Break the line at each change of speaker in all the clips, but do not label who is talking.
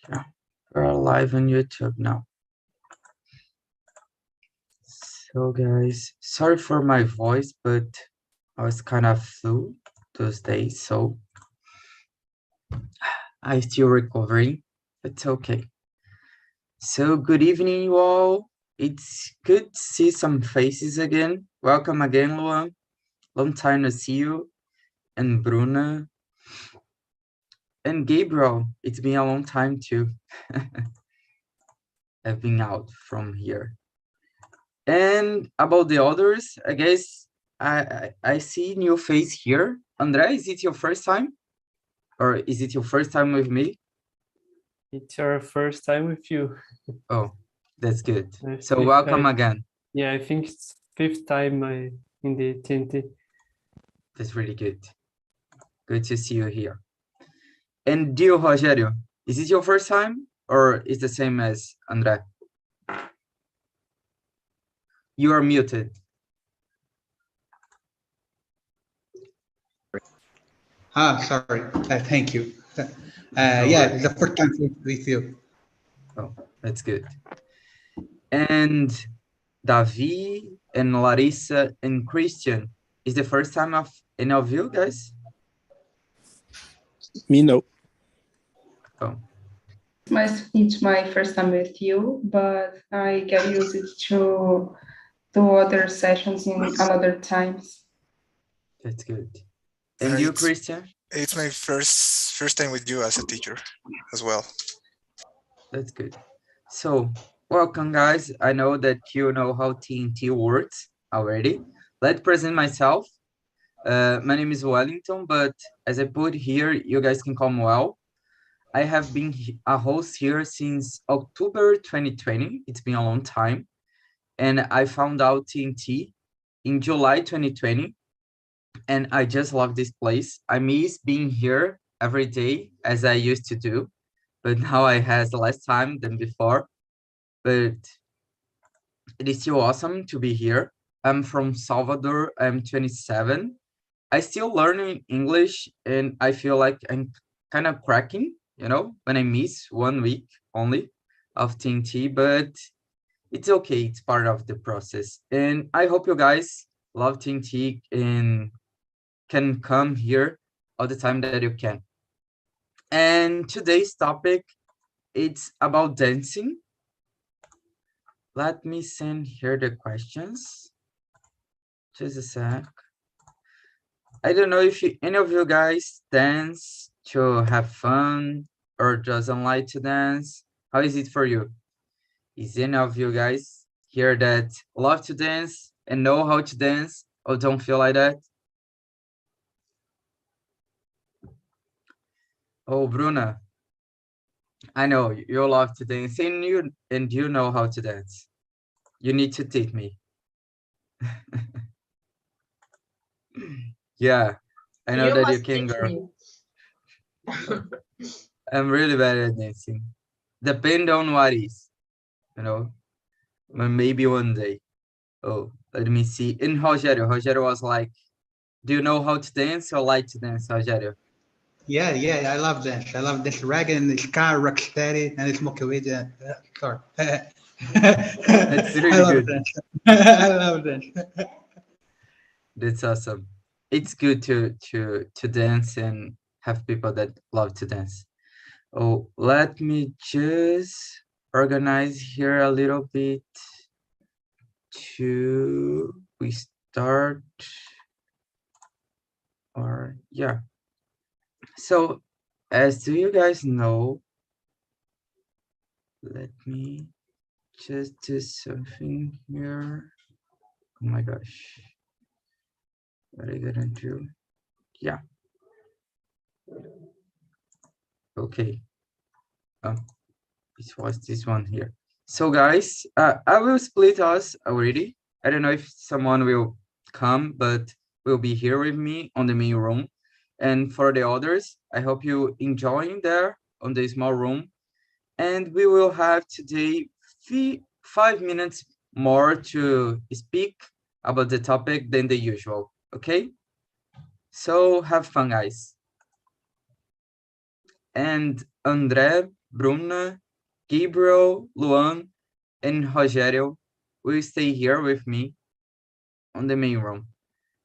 Yeah, we're live on YouTube now. So guys, sorry for my voice, but I was kind of flu those days, so I'm still recovering. It's okay. So good evening, you all. It's good to see some faces again. Welcome again, Luan. Long time to see you. And Bruna. And Gabriel. It's been a long time too. I've been out from here. And about the others, I guess I see new face here. André, is it your first time? Or is it your first time with me?
It's our first time with you.
Oh, that's good. So welcome again.
Yeah, I think it's fifth time in the TNT.
That's really good. Good to see you here. And Dio Rogério, is it your first time or is the same as André? You are muted.
Sorry. Thank you. Yeah, it's the first time with you.
Oh, that's good. And Davi and Larissa and Christian, is the first time of any of you guys?
Me, no.
Oh.
It's my first time with you, but I get used to other sessions in another times.
That's good. And you, Christian?
It's my first time with you as a teacher as well.
That's good. So, welcome guys. I know that you know how TNT works already. Let's present myself. My name is Wellington, but as I put here, you guys can call me Well. I have been a host here since October 2020. It's been a long time. And I found out TNT in July 2020. And I just love this place. I miss being here every day as I used to do. But now I has less time than before. But it is still awesome to be here. I'm from Salvador. I'm 27. I still learning English and I feel like I'm kind of cracking, you know, when I miss 1 week only of TNT, but it's okay. It's part of the process. And I hope you guys love TNT and can come here all the time that you can. And today's topic, it's about dancing. Let me send here the questions. Just a sec. I don't know if any of you guys dance to have fun or doesn't like to dance. How is it for you? Is any of you guys here that love to dance and know how to dance or don't feel like that? Oh, Bruna, I know you love to dance and you know how to dance. You need to teach me. Yeah, I know that you can, girl. I'm really bad at dancing. Depend on what is, you know, maybe one day. Oh, let me see. In Rogério was like, do you know how to dance or like to dance, Rogério?
Yeah, I love dance. I love dance reggae and ska, rocksteady, and smoky weed. Sorry.
That's really
I love
good.
dance. I love dance.
That's awesome. It's good to dance and have people that love to dance. Oh, let me just organize here a little bit to we start or yeah. So as do you guys know, let me just do something here. Oh my gosh. What are you gonna do? Yeah. Okay. It was this one here. So guys, I will split us already. I don't know if someone will come, but will be here with me on the main room. And for the others, I hope you enjoying there on the small room. And we will have today 5 minutes more to speak about the topic than the usual. Okay? So have fun, guys. And André, Bruna, Gabriel, Luan, and Rogério will stay here with me on the main room.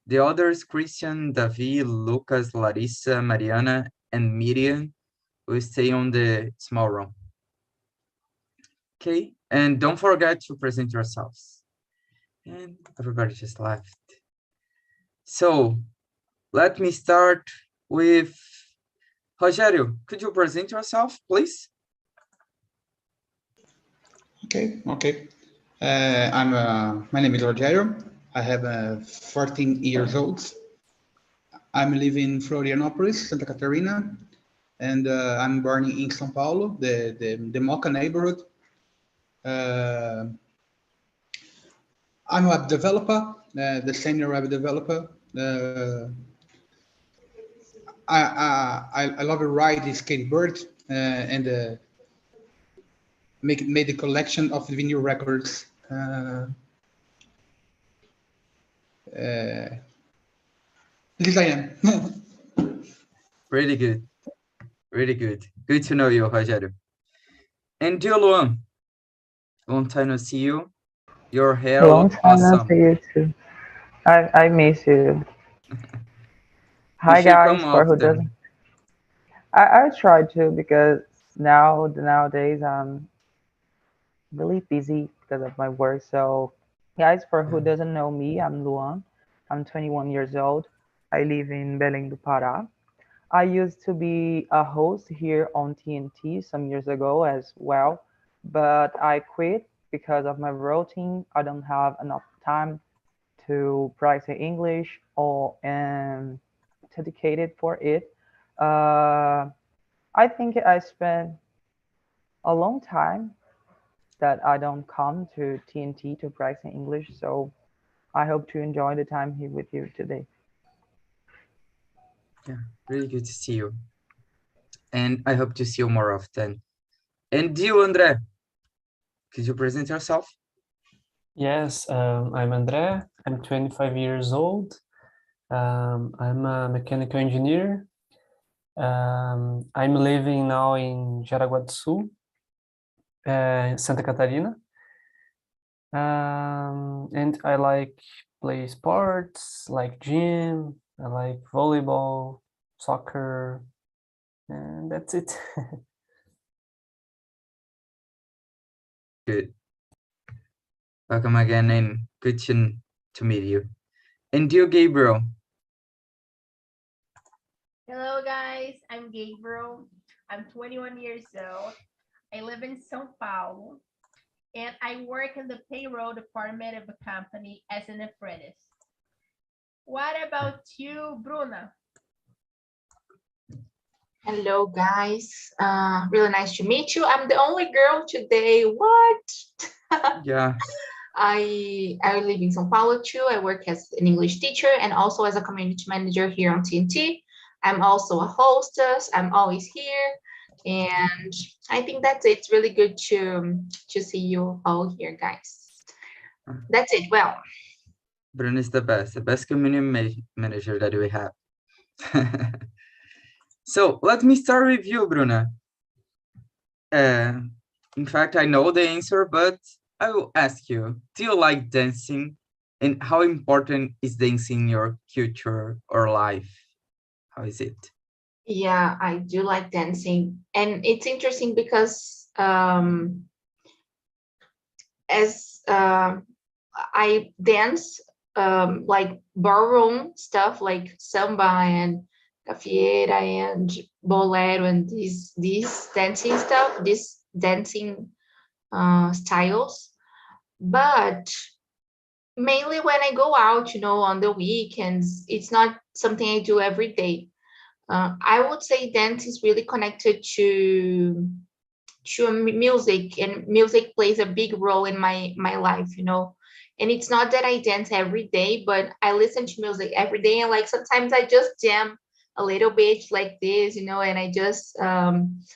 The others, Christian, Davi, Lucas, Larissa, Mariana, and Miriam, will stay on the small room. Okay, and don't forget to present yourselves. And everybody just left. So let me start with Rogério. Could you present yourself, please?
Okay. My name is Rogério. I have 14 years old. I'm living in Florianopolis, Santa Catarina, and I'm born in São Paulo, the Moca neighborhood. I'm a web developer, the senior web developer. I love to ride the skateboard and made a collection of vinyl records. This I am.
Really good. Really good. Good to know you, Rogério. And dear Luan, long time no see you. Your hair
Long
looks
time no
awesome.
see you too. I miss you.
You
Hi
should
guys,
come
for who
often.
doesn't. I try to because nowadays I'm really busy because of my work. So guys, for who doesn't know me, I'm Luan. I'm 21 years old. I live in Belém do Pará. I used to be a host here on TNT some years ago as well, but I quit because of my routine. I don't have enough time to practice English or dedicated for it. I think I spent a long time that I don't come to TNT to practice English, so I hope to enjoy the time here with you today.
Yeah, really good to see you. And I hope to see you more often. And you, André, could you present yourself?
Yes, I'm André. I'm 25 years old. I'm a mechanical engineer. I'm living now in Jaraguá do Sul, Santa Catarina. And I like play sports, like gym, I like volleyball, soccer, and that's it.
Good. Welcome again and good to meet you. And you, Gabriel.
Hello guys, I'm Gabriel. I'm 21 years old. I live in São Paulo and I work in the payroll department of a company as an apprentice. What about you, Bruna?
Hello, guys. Really nice to meet you. I'm the only girl today. What?
Yeah.
I live in São Paulo too. I work as an English teacher and also as a community manager here on TNT. I'm also a hostess. I'm always here. And I think that's it. It's really good to see you all here, guys. That's it. Well,
Bruna is the best community manager that we have. So let me start with you, Bruna. In fact, I know the answer, but I will ask you, do you like dancing? And how important is dancing in your culture or life? How is it?
yeah, I do like dancing. And it's interesting because as I dance like ballroom stuff like samba and cafieira and bolero and these dancing stuff, these dancing styles. But mainly when I go out, on the weekends, it's not something I do every day. I would say dance is really connected to music, and music plays a big role in my life. And it's not that I dance every day, but I listen to music every day, and like sometimes I just jam a little bit like this, and I just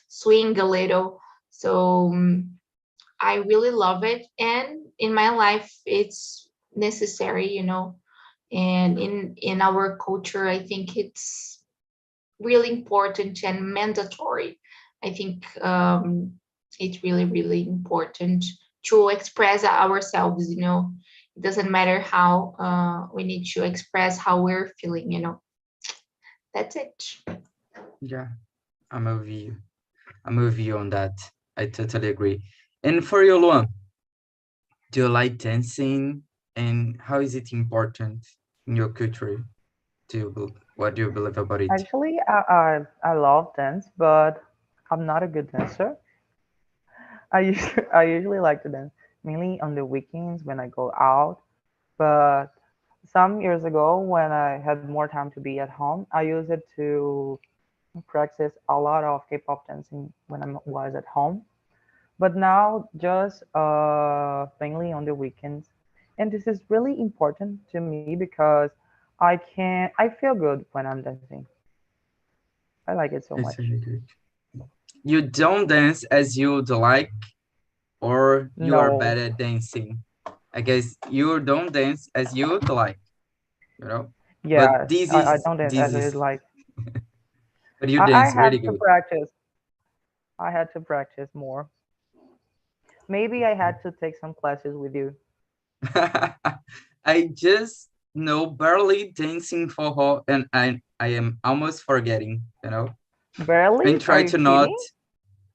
swing a little. So I really love it, and in my life it's necessary, and in our culture I think it's really important and mandatory. I think it's really, really important to express ourselves, you know. It doesn't matter how we need to express how we're feeling, you know. That's it.
Yeah, I'm with you. I'm with you on that. I totally agree. And for you, Luan, do you like dancing? And how is it important in your culture? What do you believe about it?
Actually, I love dance, but I'm not a good dancer. I usually like to dance mainly on the weekends when I go out. But some years ago, when I had more time to be at home, I used it to practice a lot of K-pop dancing when I was at home. But now, just mainly on the weekends, and this is really important to me because I feel good when I'm dancing. I like it so
It's
much.
really good. You don't dance as you'd like, or you are
No,
bad at dancing. I guess you don't dance as you'd like, you know. But
yes, I don't dance
this
as I
is,
like.
but you
I
dance
had
really
to
good.
practice. I had to practice more. Maybe I had to take some classes with you.
I just know barely dancing for her, and I am almost forgetting, you know. I'm
Barely? Are
trying
you
to not,
kidding?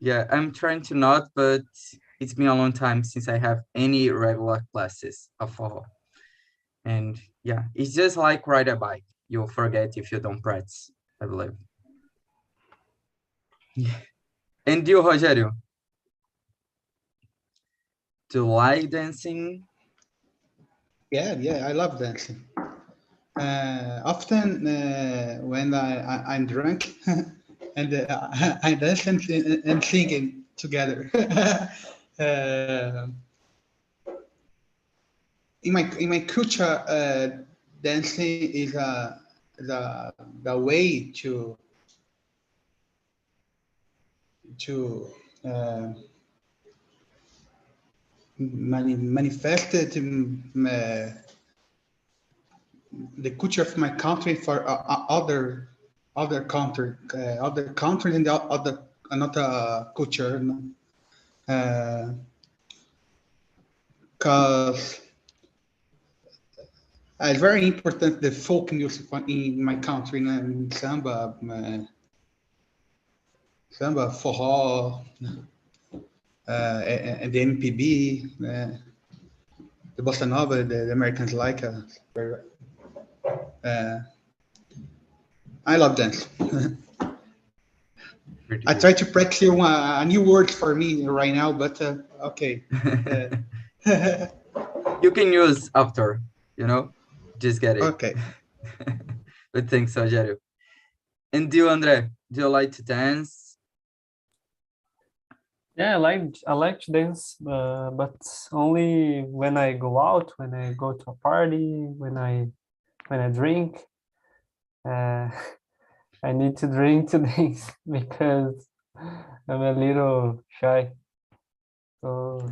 yeah, I'm trying to not, but it's been a long time since I have any regular classes of her. And yeah, it's just like ride a bike. You'll forget if you don't practice, I believe. Yeah. And you, Rogério, do you like dancing?
Yeah, I love dancing. Often when I'm drunk and I dance and singing together. uh, in my culture, dancing is the way to uh, manifest it, the culture of my country for other countries and the other another culture, because it's very important the folk music in my country, samba, forró, and the MPB, the bossa nova, the Americans like. Uh, I love dance.
Pretty
I
good.
try to practice a new word for me right now, but okay.
You can use after, you know, just get it.
Okay.
But thanks, Rogério. And you, André, do you like to dance?
Yeah, I like to dance, but only when I go out, when I go to a party, when I drink. Uh, I need to drink to dance because I'm a little shy. So,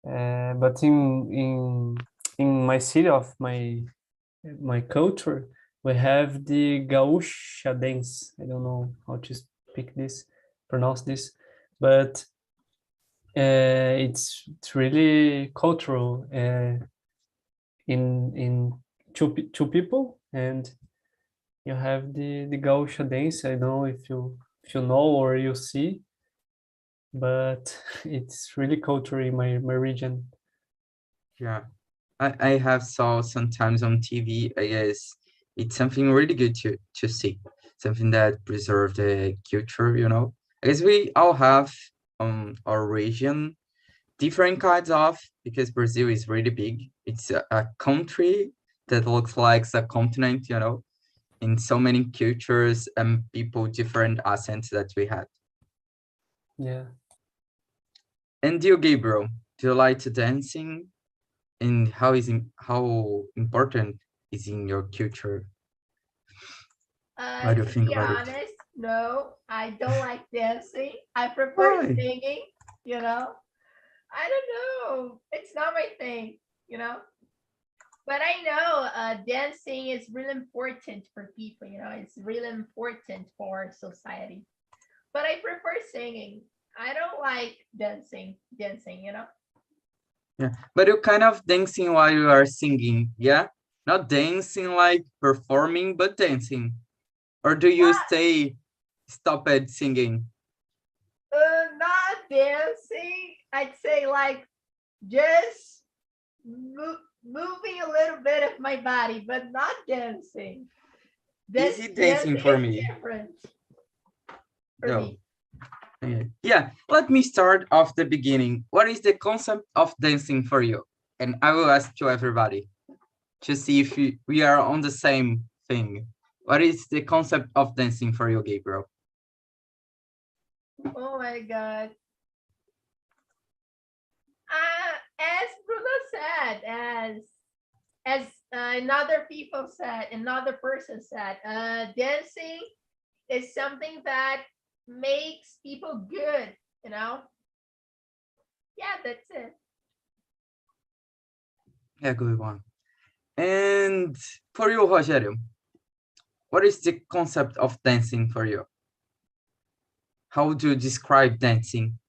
but in my city of my culture, we have the gaúcha dance. I don't know how to pronounce this, but it's really cultural. In two people, and you have the gaúcha dance. I don't know if you know or you see, but it's really cultural in my region.
Yeah, I have saw sometimes on TV. I guess it's something really good to see, something that preserve the culture, you know. I guess we all have our region different kinds of, because Brazil is really big. It's a country that looks like a continent, you know, in so many cultures and people, different accents that we have.
Yeah.
And you, Gabriel, do you like to dancing? And how important is in your culture? What do you
To
think
be
about it?
honest, no, I don't like dancing. I prefer
Why?
singing, you know. I don't know. It's not my thing, you know. But I know dancing is really important for people, you know. It's really important for society. but I prefer singing. I don't like dancing, you know?
Yeah, but you kind of dancing while you are singing, yeah? Not dancing like performing, but dancing. Or do you stop at singing?
Not dancing. I'd say like just moving a little bit of my body, but not dancing.
Easy dancing for me.
Different for
No.
me.
Yeah, let me start off the beginning. What is the concept of dancing for you? And I will ask to everybody to see if we are on the same thing. What is the concept of dancing for you, Gabriel?
Oh my God. As Bruno said, as another person said, dancing is something that makes people good, you know? Yeah, that's it.
Yeah, good one. And for you, Rogério, what is the concept of dancing for you? How would you describe dancing?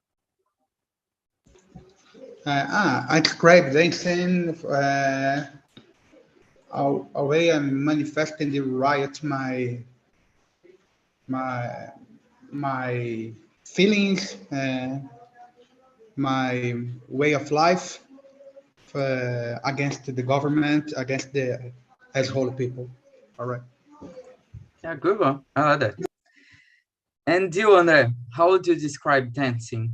I describe dancing a way I'm manifesting the right my feelings, my way of life against the government, against the as whole people. All right.
Yeah, good one. I like that. And you, André, how would you describe dancing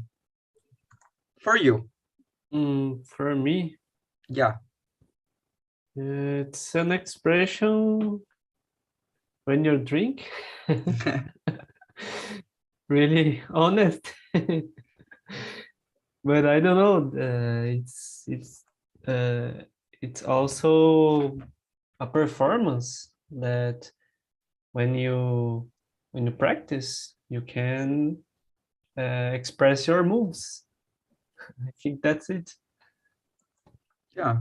for you?
For me,
Yeah.
it's an expression when you drink. Really honest. But I don't know. It's also a performance that when you practice, you can express your moves. I think that's it.
Yeah,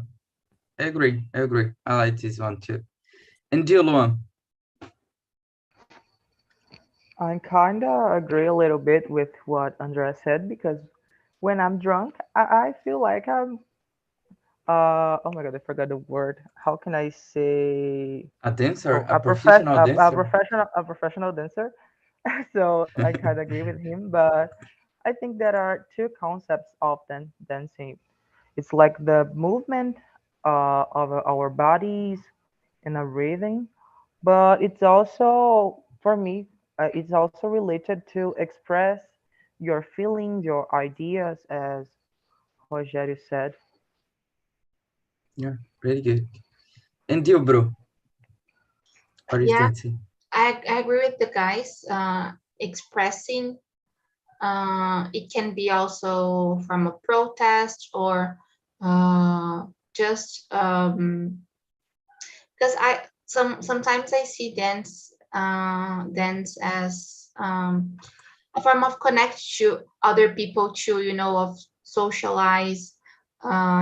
I agree. I like this one too. And you, Luan?
I kind of agree a little bit with what Andrea said because when I'm drunk, I feel like I'm oh my God, I forgot the word. How can I say
A dancer,
oh
a professional dancer.
a professional dancer? So I kind of agree with him, but I think there are two concepts of dancing. It's like the movement of our bodies and a rhythm, but it's also for me it's also related to express your feelings, your ideas, as Rogério said.
Yeah, really good. And you, bro? What is
Yeah,
dancing?
I agree with the guys. Expressing, it can be also from a protest or just because sometimes I see dance as a form of connect to other people too, of socialize.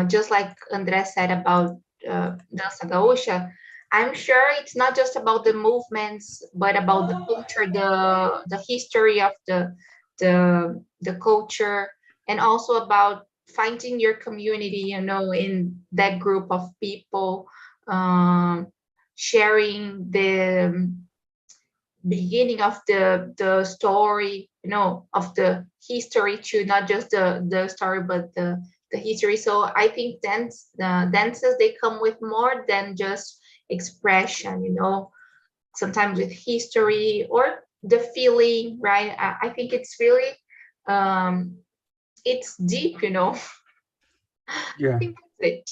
Just like André said about dança gaúcha, I'm sure it's not just about the movements, but about the culture, the history of the culture, and also about finding your community, in that group of people, um, sharing the beginning of the story, of the history too, not just the story, but the history. So I think the dances, they come with more than just expression, sometimes with history or the feeling, right? I think it's really it's deep,
Yeah.
I think that's it.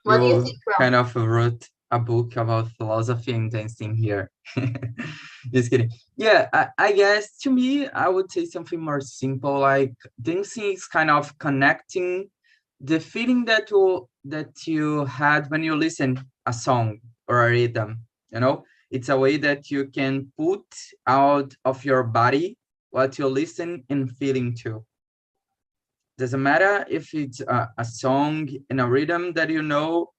What do you think, Ron?
kind of wrote a book about philosophy and dancing here. Just kidding. Yeah, I guess to me, I would say something more simple, like dancing is kind of connecting the feeling that you had when you listen a song or a rhythm, It's a way that you can put out of your body what you listen and feeling to. Doesn't matter if it's a song in a rhythm that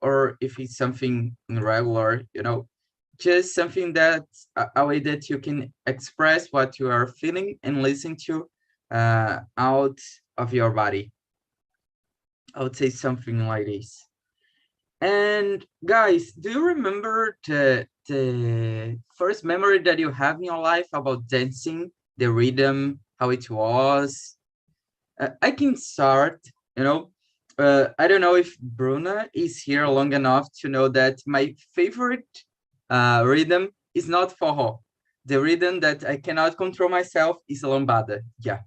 or if it's something irregular, just something that a way that you can express what you are feeling and listen to out of your body. I would say something like this. And guys, do you remember the first memory that you have in your life about dancing, the rhythm, how it was? I can start, you know. I don't know if Bruna is here long enough to know that my favorite rhythm is not forró. The rhythm that I cannot control myself is lambada. Yeah,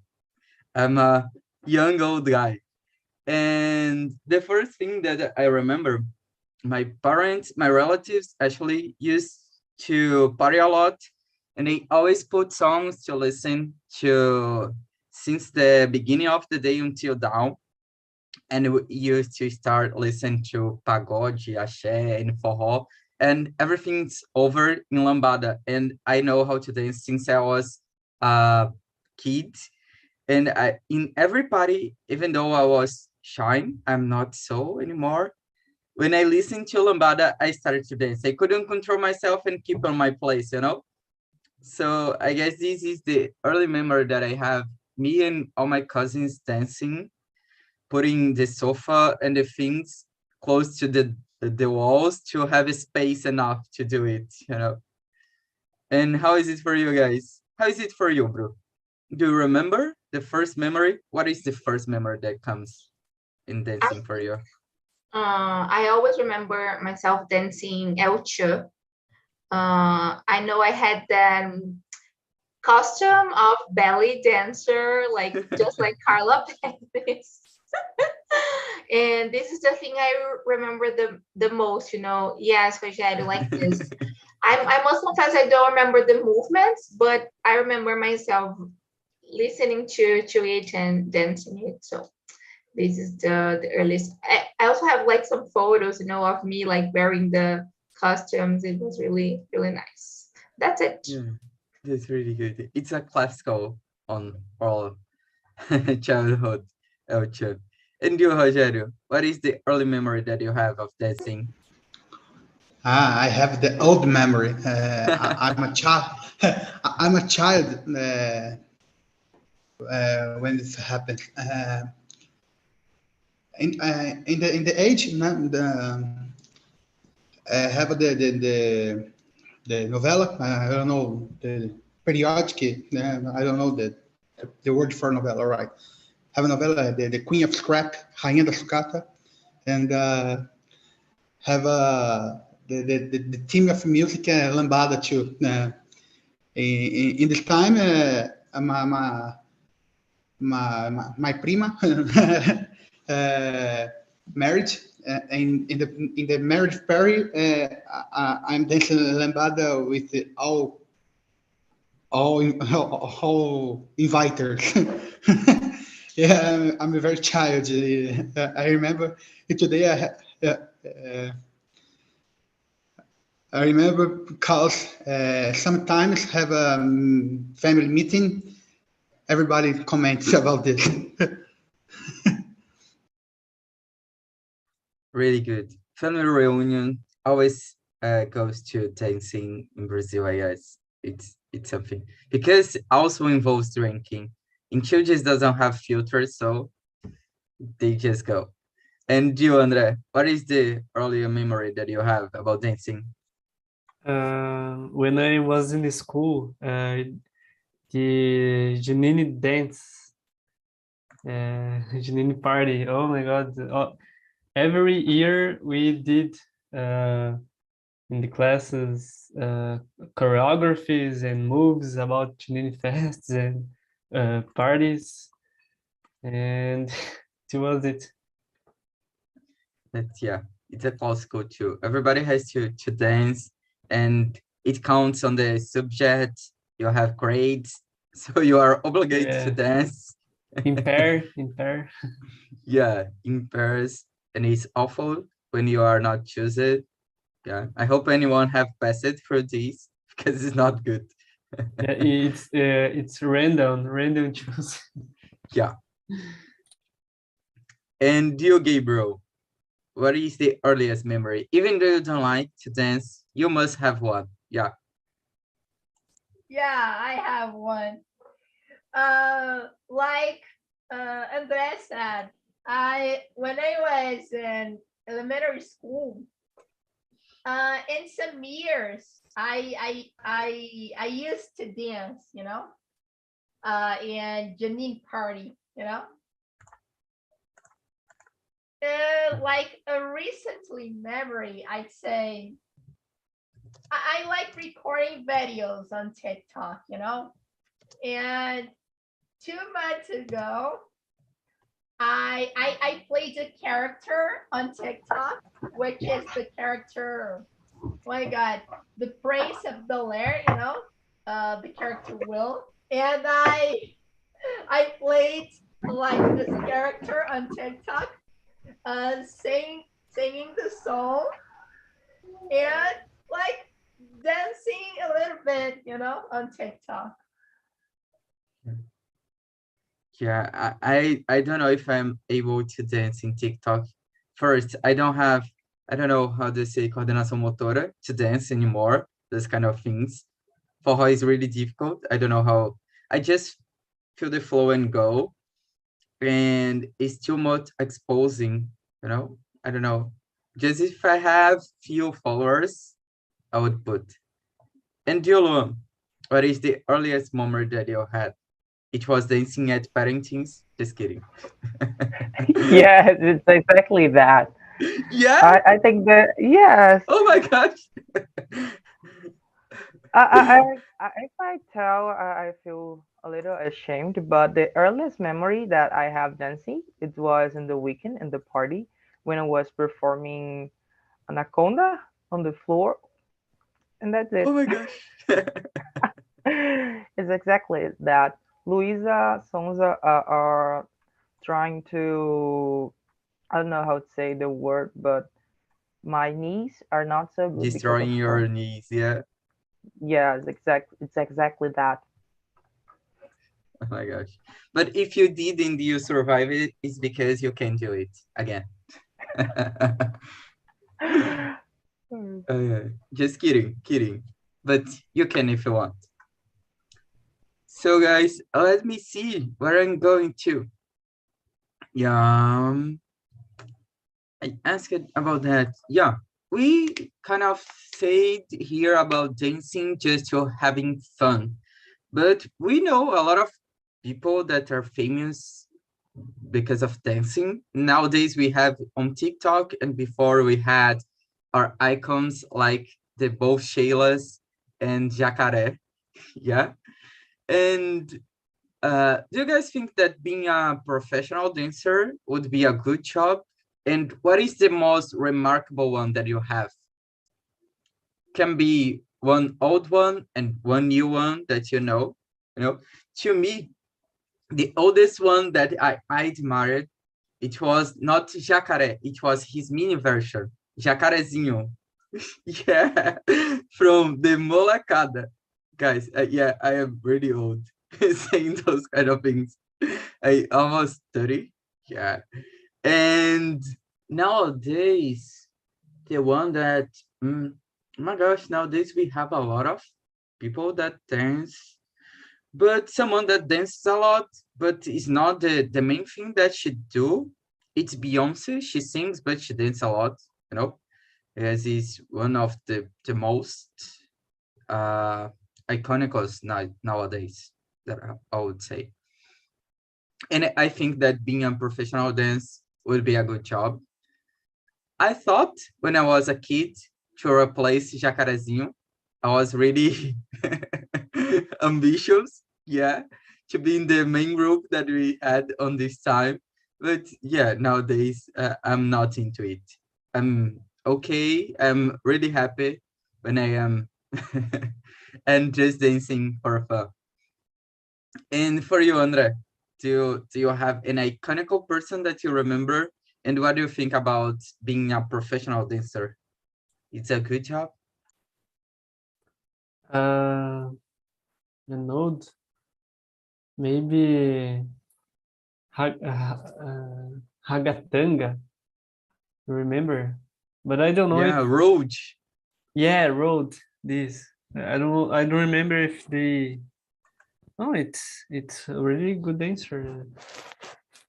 I'm a young old guy. And the first thing that I remember, my parents, my relatives actually used to party a lot, and they always put songs to listen to since the beginning of the day until down. And we used to start listening to pagode, axé, and forró, and everything's over in lambada. And I know how to dance since I was a kid. And in every party, even though I was shy, I'm not so anymore. When I listened to lambada, I started to dance. I couldn't control myself and keep on my place, you know? So I guess this is the early memory that I have. Me and all my cousins dancing, putting the sofa and the things close to the walls to have a space enough to do it, you know? And how is it for you guys? How is it for you, bro? Do you remember the first memory? What is the first memory that comes in dancing for you?
I always remember myself dancing El Cha. I know I had that costume of belly dancer, like just like Carla Perez. And this is the thing I remember the most, you know. Yes, Rogério, like this. I must confess I don't remember the movements, but I remember myself listening to it and dancing it. So this is the earliest. I also have like some photos, you know, of me like wearing the costumes. It was really, really nice. That's it.
Yeah, that's really good. It's a classical on all childhood culture. And you, Rogério, what is the early memory that you have of dancing?
I have the old memory. I'm a child. I'm a child when this happened. In the age, have the novella. I don't know the periodic. I don't know the word for novella. Right. Have a novella, the Queen of Scrap, Rainha da Sucata, and have the theme of music lambada too. In this time, my prima married, and in the marriage party, I'm dancing lambada with all inviters. Yeah, I'm a very child. I remember today. I remember because sometimes have a family meeting. Everybody comments about this.
Really good. Family reunion always goes to dancing in Brazil, I guess. It's something. Because also involves drinking. In churches doesn't have filters, so they just go. And you, Andre, what is the earlier memory that you have about dancing?
When I was in the school, the Janine dance, Janine party. Oh my God! Every year we did in the classes choreographies and moves about Janine fests and parties, and it was it.
Yeah, it's a classical too. Everybody has to dance, and it counts on the subject. You have grades, so you are obligated to dance.
In pair.
Yeah, in pairs, and it's awful when you are not chosen. Yeah, I hope anyone have passed through this because it's not good.
Yeah, it's random choose.
Yeah. And you, Gabriel, what is the earliest memory? Even though you don't like to dance, you must have one. Yeah.
Yeah, I have one. Like André said, when I was in elementary school, in some years, I used to dance, and Janine party, like a recently memory, I'd say I like recording videos on TikTok, and 2 months ago, I played a character on TikTok, which is the character, oh my God, the Prince of Bel-Air, the character Will, and I played like this character on TikTok, singing the song and like dancing a little bit, on TikTok.
Yeah, I don't know if I'm able to dance in TikTok. First, I don't know how to say coordenação motora to dance anymore. Those kind of things. Forró is really difficult. I don't know how. I just feel the flow and go, and it's too much exposing. I don't know. Just if I have few followers, I would put. And you, Luan, what is the earliest moment that you had? It was dancing at parenting's. Just kidding.
Yes, it's exactly that.
Yeah.
I think that yes.
Oh my gosh.
If I tell, I feel a little ashamed, but the earliest memory that I have dancing, it was in the weekend in the party when I was performing Anaconda on the floor, and that's it.
Oh my gosh.
It's exactly that. Luisa, Sonza are trying to, I don't know how to say the word, but my knees are not so good because of
Destroying your knees, yeah.
yeah, it's exactly that.
Oh my gosh. But if you did and you survive it, it's because you can do it again. Just kidding. But you can if you want. So guys, let me see where I'm going to. Yeah, I asked about that. Yeah, we kind of said here about dancing just to having fun. But we know a lot of people that are famous because of dancing. Nowadays we have on TikTok, and before we had our icons like the both Shaylas and Jacaré. Yeah. And do you guys think that being a professional dancer would be a good job? And what is the most remarkable one that you have? Can be one old one and one new one that you know. To me, the oldest one that I admired, it was not Jacaré, it was his mini version, Jacarezinho. Yeah, from the Molacada. Guys, yeah, I am really old saying those kind of things. I almost 30. Yeah. And nowadays, the one that, oh my gosh, nowadays we have a lot of people that dance, but someone that dances a lot, but it's not the main thing that she do. It's Beyonce. She sings, but she dances a lot, as is one of the most iconicos nowadays that I would say. And I think that being a professional dance would be a good job. I thought when I was a kid to replace Jacarezinho, I was really ambitious, yeah, to be in the main group that we had on this time. But yeah, nowadays I'm not into it. I'm okay. I'm really happy when I am and just dancing for fun. And for you, Andre, do you have an iconical person that you remember? And what do you think about being a professional dancer? It's a good job?
An old, maybe Hagatanga, remember? But I don't know
Yeah,
if
Roach.
yeah, road this. I don't remember if they. Oh, it's a really good answer.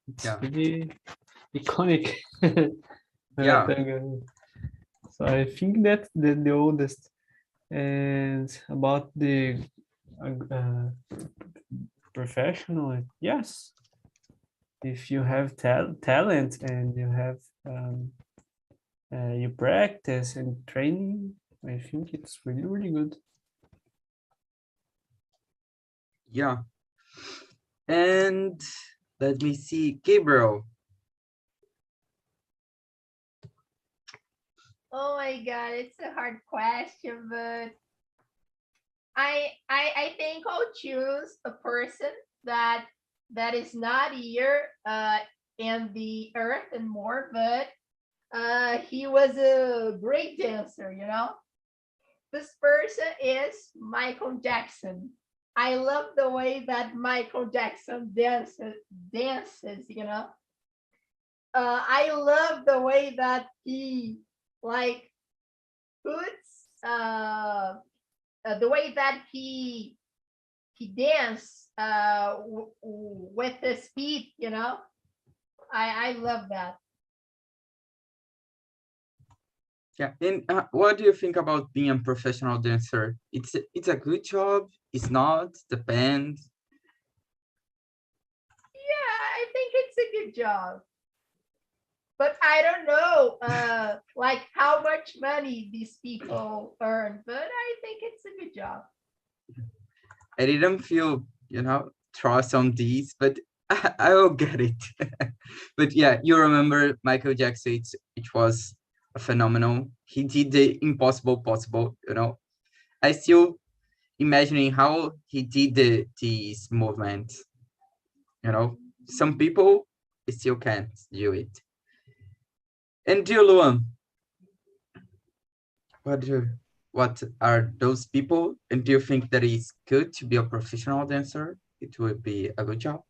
It's really iconic.
Yeah.
So I think that's the oldest. And about the professional, yes. If you have talent and you have you practice and training, I think it's really, really good.
Yeah. And let me see, Gabriel.
Oh my God, it's a hard question, but I think I'll choose a person that is not here in the earth and more, but he was a great dancer, you know. This person is Michael Jackson. I love the way that Michael Jackson dances, you know. I love the way that he like puts the way that he dance with his feet, you know. I love that.
Yeah, and what do you think about being a professional dancer? It's a good job. It's not. Depends.
Yeah, I think it's a good job. But I don't know like how much money these people earn, but I think it's a good job.
I didn't feel, trust on these, but I will get it. But yeah, you remember Michael Jackson, it was a phenomenal. He did the impossible possible, I still imagining how he did these movements, Some people still can't do it. And dear Luan, what are those people? And do you think that it's good to be a professional dancer? It would be a good job.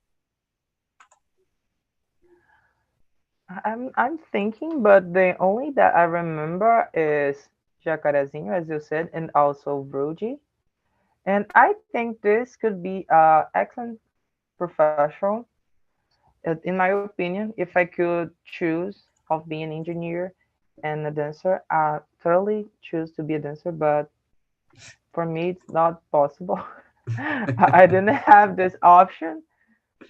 I'm thinking, but the only that I remember is Jacarezinho, as you said, and also Brugi. And I think this could be an excellent professional. In my opinion, if I could choose of being an engineer and a dancer, I totally choose to be a dancer, but for me, it's not possible. I didn't have this option.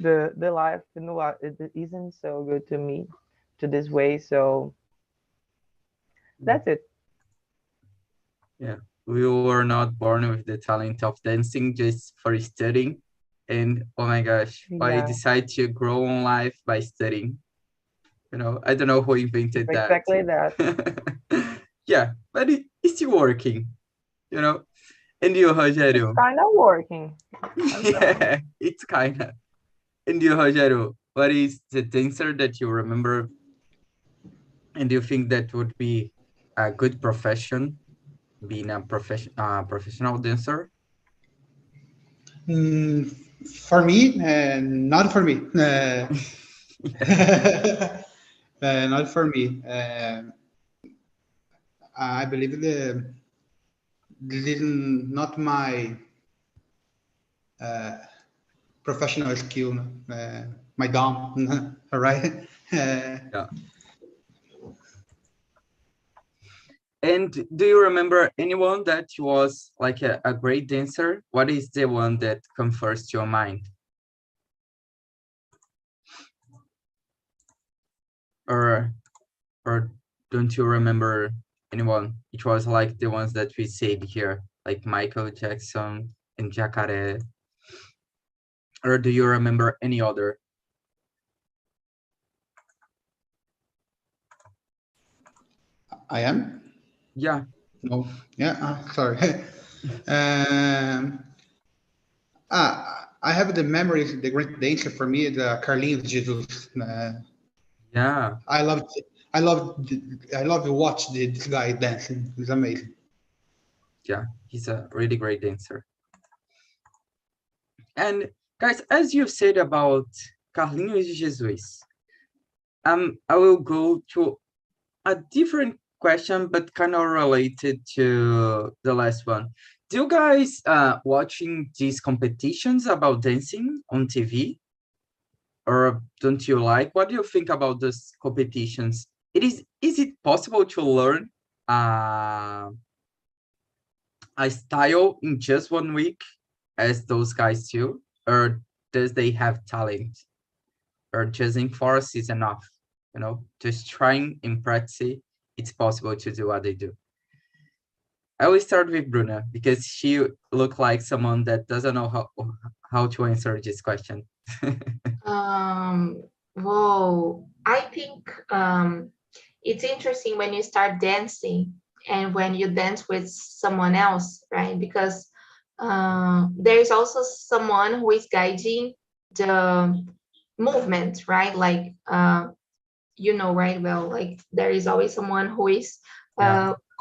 The life, it isn't so good to me to this way. So that's it.
Yeah, we were not born with the talent of dancing just for studying. And oh my gosh, I
Yeah,
decided to grow on life by studying. I don't know who invented that.
exactly that.
Yeah, but it's still working, And you,
It's
Rogério?
kind of working.
Yeah, it's kind of. And you, Rogério, what is the dancer that you remember? And do you think that would be a good profession, being a professional dancer?
For me, not for me. Not for me. I believe this is not my professional skill, my dom, all right?
Yeah. And do you remember anyone that was like a great dancer? What is the one that comes first to your mind? Or don't you remember anyone? It was like the ones that we said here, like Michael Jackson and Jacare. Or do you remember any other?
I am?
Yeah.
No. Yeah, sorry. um, I have the memories, the great dancer for me is Carlinhos Jesus.
Yeah.
I love to watch this guy dancing. It's amazing.
Yeah, he's a really great dancer. And guys, as you said about Carlinhos Jesus, I will go to a different question, but kind of related to the last one. do you guys watching these competitions about dancing on TV? Or don't you like? What do you think about those competitions? Is it possible to learn a style in just 1 week as those guys do? Or does they have talent? Or just in force is enough? You know, just trying in practice, it's possible to do what they do. I will start with Bruna because she looked like someone that doesn't know how to answer this question.
Whoa, I think it's interesting when you start dancing and when you dance with someone else, right? Because there is also someone who is guiding the movement, right? Like, you know, right? Well, like there is always someone who is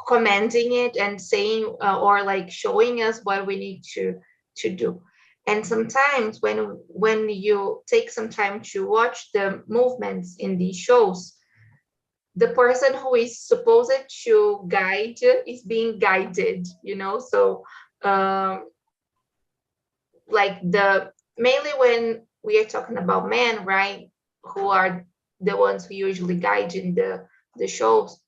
commanding it and saying or like showing us what we need to do. And sometimes when you take some time to watch the movements in these shows, the person who is supposed to guide is being guided, you know. So like mainly when we are talking about men, right, who are the ones who usually guide in the shows,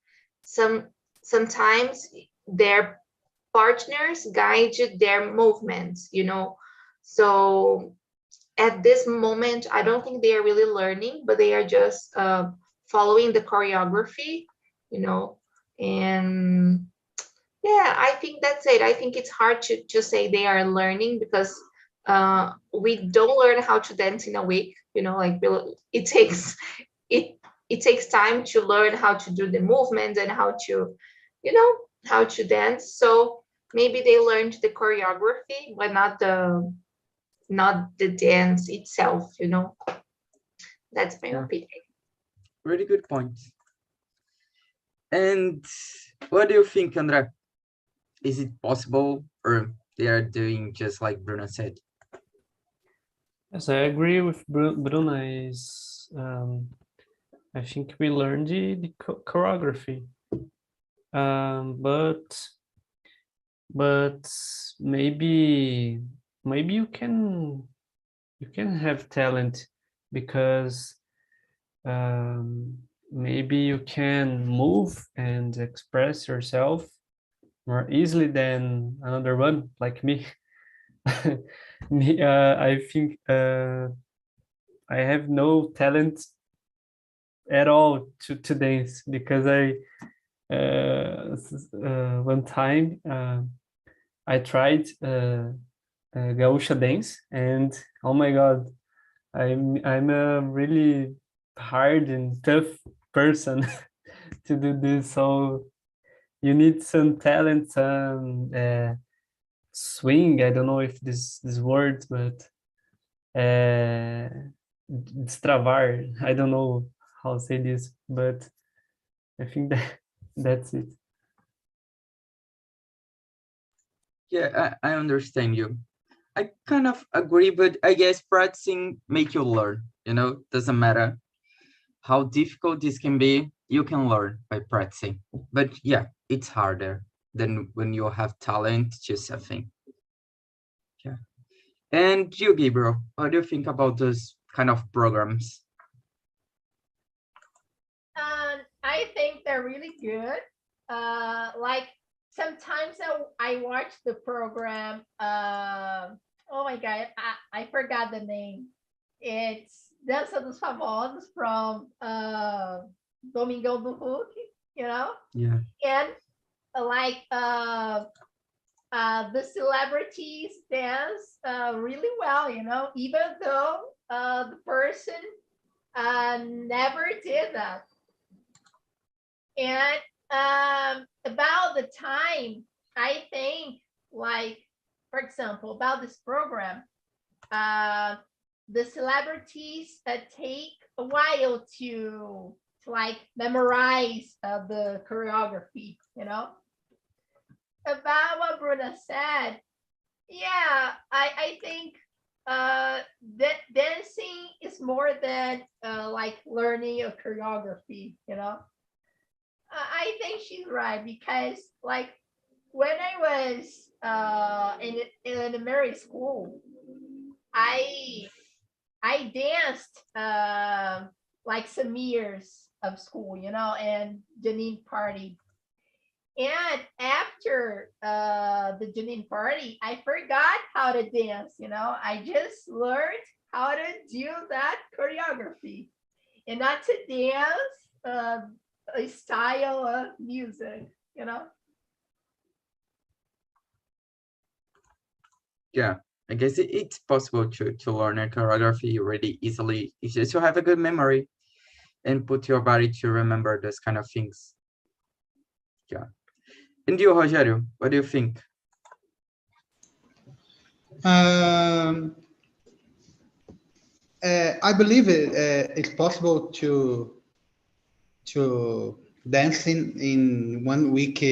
sometimes their partners guide their movements, you know. So at this moment, I don't think they are really learning, but they are just following the choreography, you know. And yeah, I think that's it. I think it's hard to say they are learning because we don't learn how to dance in a week, you know. Like it takes it takes time to learn how to do the movements and how to, you know, how to dance. So maybe they learned the choreography, but not the dance itself, you know. That's my opinion.
Really good point. And what do you think, Andrea? Is it possible, or they are doing just like Bruna said?
Yes, I agree with Bruna. I think we learned the choreography, but maybe you can have talent because maybe you can move and express yourself more easily than another one like me. I think I have no talent at all to dance because one time I tried Gaúcha dance, and oh my god, I'm a really hard and tough person to do this. So you need some talent, some swing. I don't know if this word, but destravar. I don't know how to say this, but I think that's it.
Yeah, I understand you. I kind of agree, but I guess practicing make you learn, you know. Doesn't matter how difficult this can be, you can learn by practicing. But yeah, it's harder than when you have talent, just a thing. Yeah. And you, Gabriel, what do you think about those kind of programs?
I think they're really good. Like sometimes I watch the program. Oh my god, I forgot the name. It's Dança dos Famosos from Domingão do Hulk, you know?
Yeah.
And like the celebrities dance really well, you know, even though the person never did that. And about the time, I think, like, for example, about this program, the celebrities take a while to like memorize the choreography, you know. About what Bruna said, yeah, I think that dancing is more than like learning a choreography, you know. I think she's right because like when I was in elementary school, I danced like some years of school, and Janine party. And after the Janine party, I forgot how to dance. I just learned how to do that choreography and not to dance a style of music.
Yeah, I guess it's possible to learn a choreography really easily. It's just to have a good memory and put your body to remember those kind of things. Yeah. And you, Rogério, what do you think?
I believe it's possible to dance in 1 week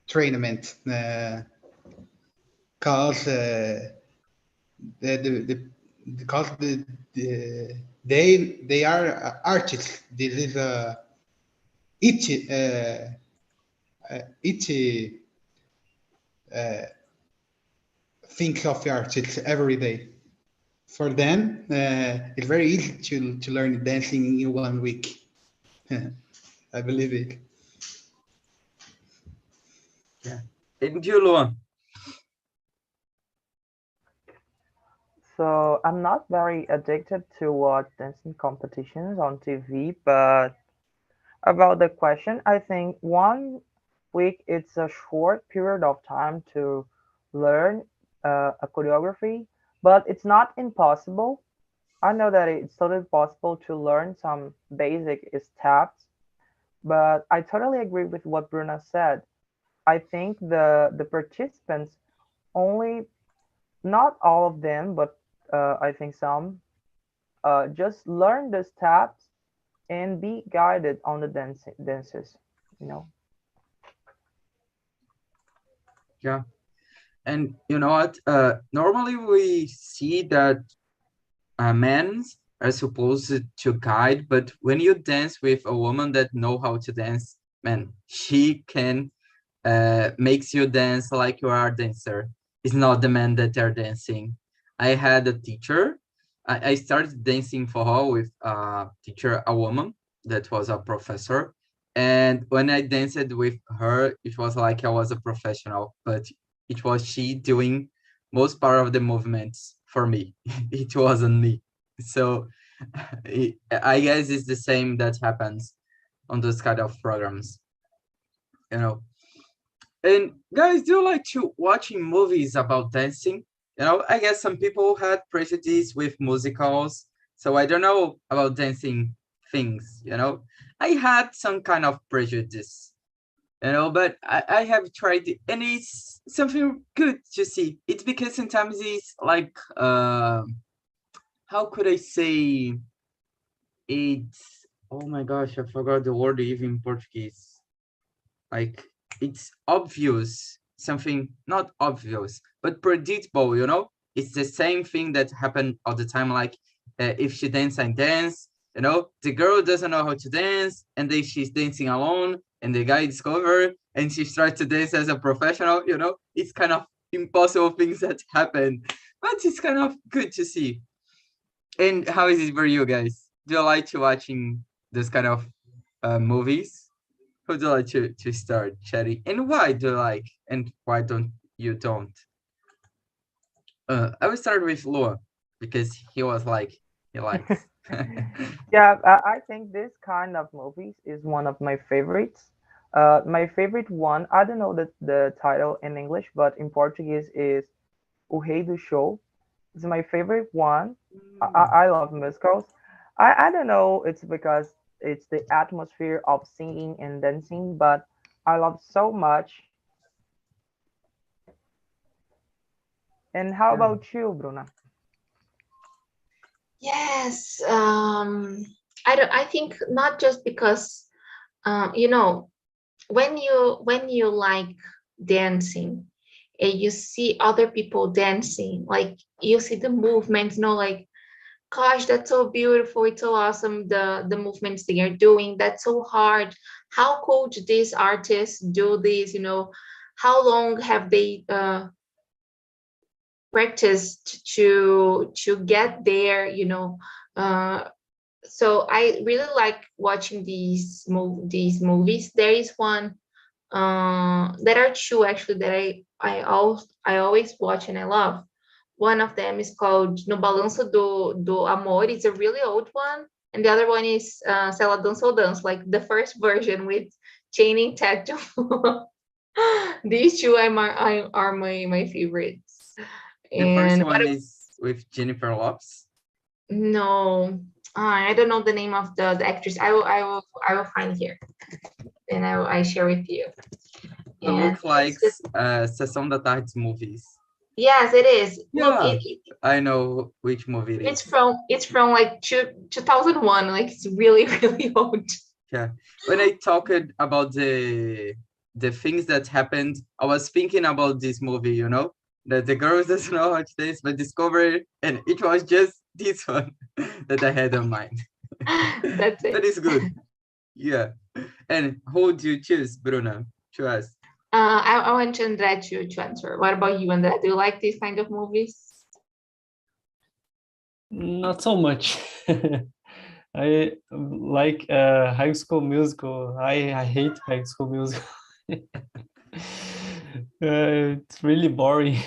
tournament because they are artists. This is each thinks of artists every day. For them, it's very easy to learn dancing in 1 week. I believe it.
Yeah. And you, Luan?
So I'm not very addicted to watch dancing competitions on TV, but about the question, I think 1 week it's a short period of time to learn a choreography, but it's not impossible. I know that it's totally possible to learn some basic steps, but I totally agree with what Bruna said. I think the participants only, not all of them, but I think some, just learn the steps and be guided on the dances, you know.
Yeah. And you know what? Normally we see that men are supposed to guide, but when you dance with a woman that know how to dance, man, she can makes you dance like you are a dancer. It's not the man that are dancing. I had a teacher. I started dancing for her with a teacher, a woman that was a professor. And when I danced with her, it was like I was a professional, but it was she doing most part of the movements for me. It wasn't me. So I guess it's the same that happens on those kind of programs, you know. And guys, do you like to watching movies about dancing? I guess some people had prejudice with musicals, so I don't know about dancing things. I had some kind of prejudice, but I have tried it, and it's something good to see. It's because sometimes it's like, how could I say, it's, oh my gosh, I forgot the word even in Portuguese. Like, it's obvious, something not obvious, but predictable. It's the same thing that happened all the time. Like, if she dance and dance, the girl doesn't know how to dance, and then she's dancing alone, and the guy discover, and she tries to dance as a professional. It's kind of impossible things that happen, but it's kind of good to see. And how is it for you guys? Do you like to watching this kind of movies? Who do you like to start, Cherry? And why do you like, and why don't you don't? I will start with Lua, because he was like, he likes.
Yeah, I think this kind of movies is one of my favorites. My favorite one, I don't know the title in English, but in Portuguese is O Rei do Show. It's my favorite one. I love musicals. I don't know, it's because it's the atmosphere of singing and dancing, but I love so much. And how
Yeah.
about you, Bruna?
Yes, I think not just because when you like dancing and you see other people dancing, like you see the movements, like, gosh, that's so beautiful, it's so awesome, the movements they are doing, that's so hard, how could these artists do this, how long have they practiced to get there, you know. So I really like watching these movies. There is one, there are two actually that I always watch and I love. One of them is called No Balanço do Amor. It's a really old one. And the other one is Se Ela Dança ou Dança, like the first version with Channing Tatum. These two are my favorites.
The first
And
one is with Jennifer Lopez.
no, I don't know the name of the actress. I will find here, and I share with you.
It
And
looks like
it's-
Sessão da Tarde movies.
yes, it is. Look,
Yeah, I know which movie it is.
it's from like 2001. Like it's really really old.
Yeah, when I talked about the things that happened, I was thinking about this movie, you know, that the girls doesn't know how to dance, but discovered, and it was just this one that I had on mind.
That's it.
That is good. Yeah. And who do you choose, Bruna, to us?
I want Andrea to answer. What about you, Andrea? Do you like these kind of movies?
Not so much. I like High School Musical. I hate High School Musical. It's really boring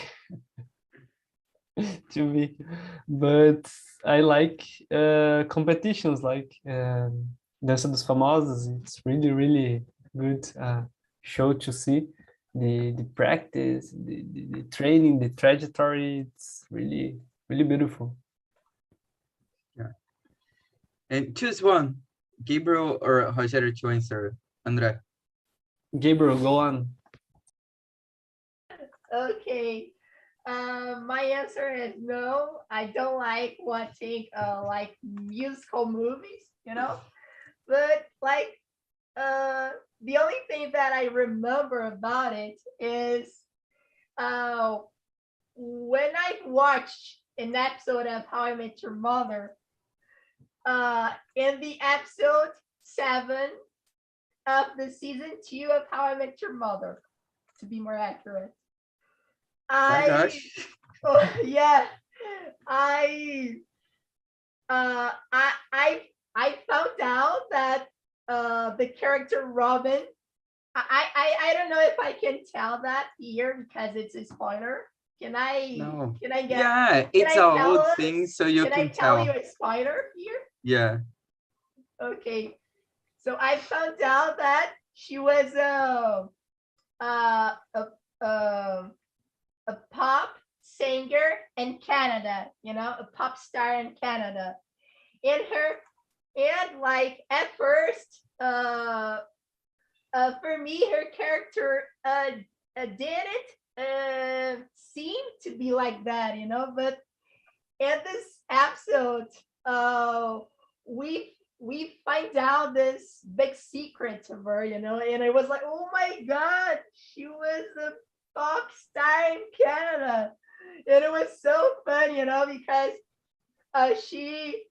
to me, but I like competitions like Dança dos Famosos. It's really good show to see the practice, the training, the trajectory. It's really beautiful.
Yeah. And choose one, Gabriel or Rogério to answer. André.
Gabriel, go on.
Okay. My answer is no. I don't like watching like musical movies, you know. But like the only thing that I remember about it is when I watched an episode of How I Met Your Mother, in the episode 7 of the season 2 of How I Met Your Mother, to be more accurate.
My gosh.
Yeah, I found out that the character Robin, I don't know if I can tell that here because it's a spoiler. Can I?
No.
Can I get?
Yeah, it's
I
a
tell
old
us?
thing, so you
Can I
can
tell
tell.
you a spoiler here?
Yeah.
Okay, so I found out that she was a pop singer in Canada, you know, a pop star in Canada. And like at first, for me, her character didn't seem to be like that, you know, but in this episode, we find out this big secret of her, you know, and I was like, oh my god, she was a pop star in Canada. And it was so fun, you know, because she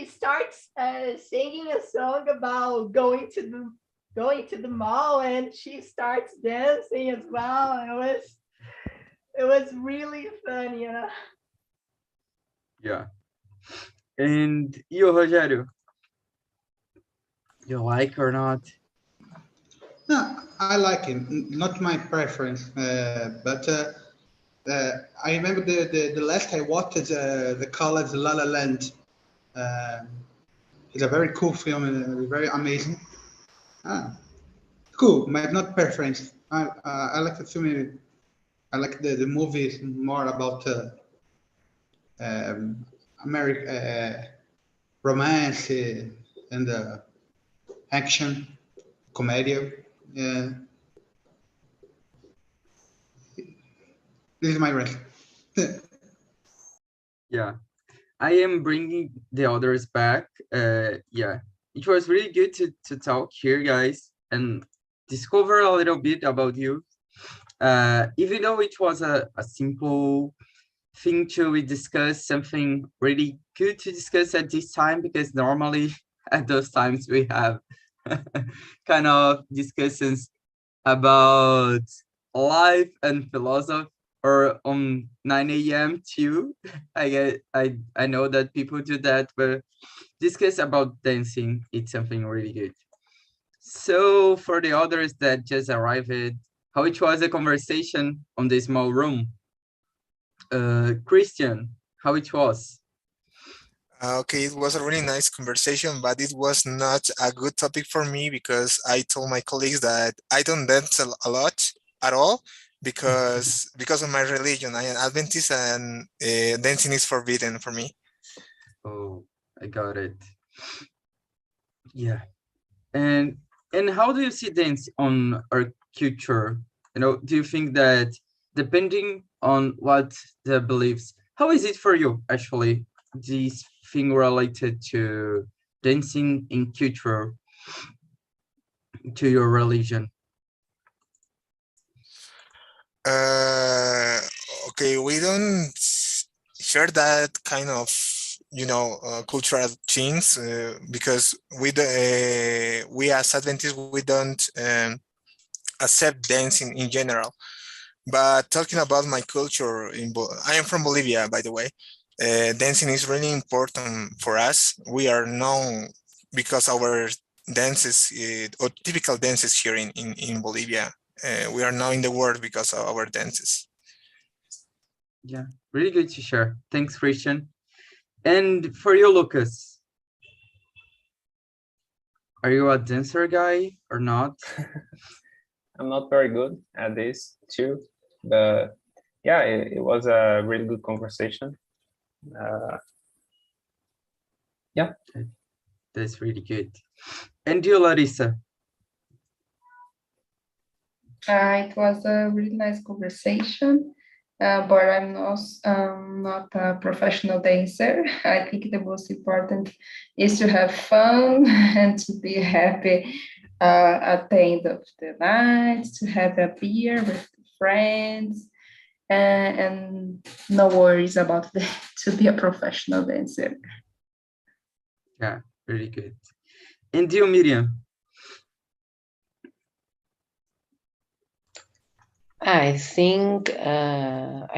starts singing a song about going to the mall, and she starts dancing as well. It was really fun, you know.
Yeah. And you, Rogério, you like or not?
No, I like it. Not my preference, but I remember the last I watched the college La La Land. It's a very cool film and very amazing. Cool, but not preference. I like the film. I like the movies more about American romance and action, comedy. This is my rest.
Yeah. I am bringing the others back. Yeah, it was really good to talk here, guys, and discover a little bit about you. Even though it was a simple thing we discuss, something really good to discuss at this time, because normally at those times we have kind of discussions about life and philosophy, or on 9 a.m. too. I know that people do that, but discuss about dancing, it's something really good. So for the others that just arrived, how it was a conversation on the small room? Christian, how it was?
Okay, it was a really nice conversation, but it was not a good topic for me because I told my colleagues that I don't dance a lot at all because of my religion. I am Adventist, and dancing is forbidden for me.
Oh, I got it. Yeah. And how do you see dance on our culture? Do you think that depending on what the beliefs, how is it for you actually? This thing related to dancing in culture, to your religion.
Okay, we don't share that kind of cultural things because we as Adventists we don't accept dancing in general. But talking about my culture, I am from Bolivia, by the way. Dancing is really important for us. We are known because our dances, or typical dances here in Bolivia, we are known in the world because of our dances.
Yeah, really good to share. Thanks, Christian. And for you, Lucas, are you a dancer guy or not?
I'm not very good at this too, but yeah, it was a really good conversation. Yeah,
that's really good. And you, Larissa?
It was a really nice conversation, but I'm not a professional dancer. I think the most important is to have fun and to be happy at the end of the night, to have a beer with friends, and no worries about to be a professional dancer.
Yeah, really good. And you, Miriam?
I think in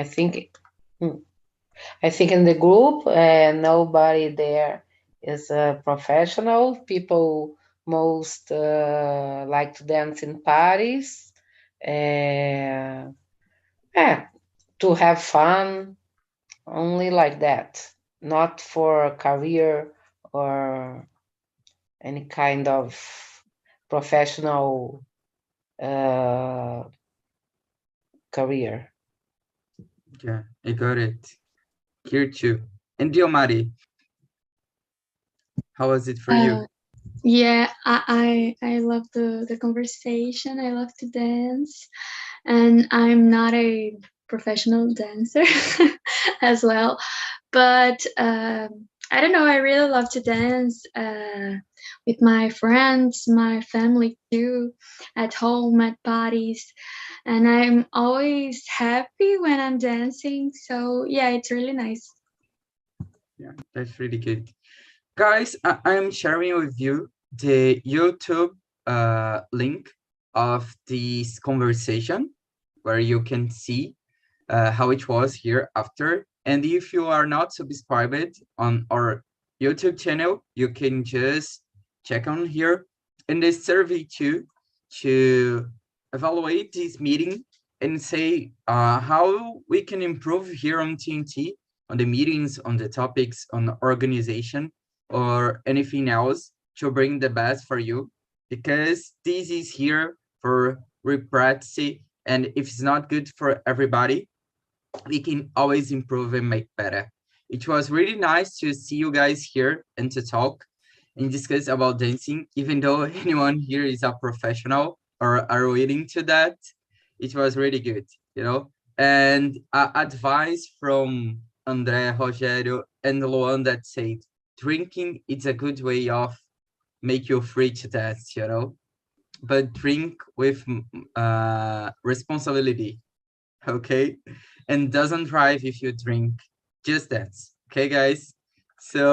the group, nobody there is a professional. People most like to dance in parties, to have fun, only like that, not for a career or any kind of professional career.
Yeah, I got it. Here too. And you, Mari? How was it for you?
Yeah, I love the conversation. I love to dance, and I'm not a professional dancer as well, but I don't know. I really love to dance with my friends, my family too, at home, at parties, and I'm always happy when I'm dancing. So yeah, it's really nice.
Yeah, that's really good. Guys, I'm sharing with you the YouTube link of this conversation where you can see how it was here after. And if you are not subscribed on our YouTube channel, you can just check on here in the survey too to evaluate this meeting and say how we can improve here on TNT, on the meetings, on the topics, on organization, or anything else to bring the best for you, because this is here for repractice, and if it's not good for everybody, we can always improve and make better. It was really nice to see you guys here and to talk and discuss about dancing, even though anyone here is a professional or are willing to that. It was really good, and advice from André, Rogério, and Luan that said, drinking is a good way of make you free to dance, but drink with responsibility, okay? And doesn't drive if you drink, just dance, okay, guys? So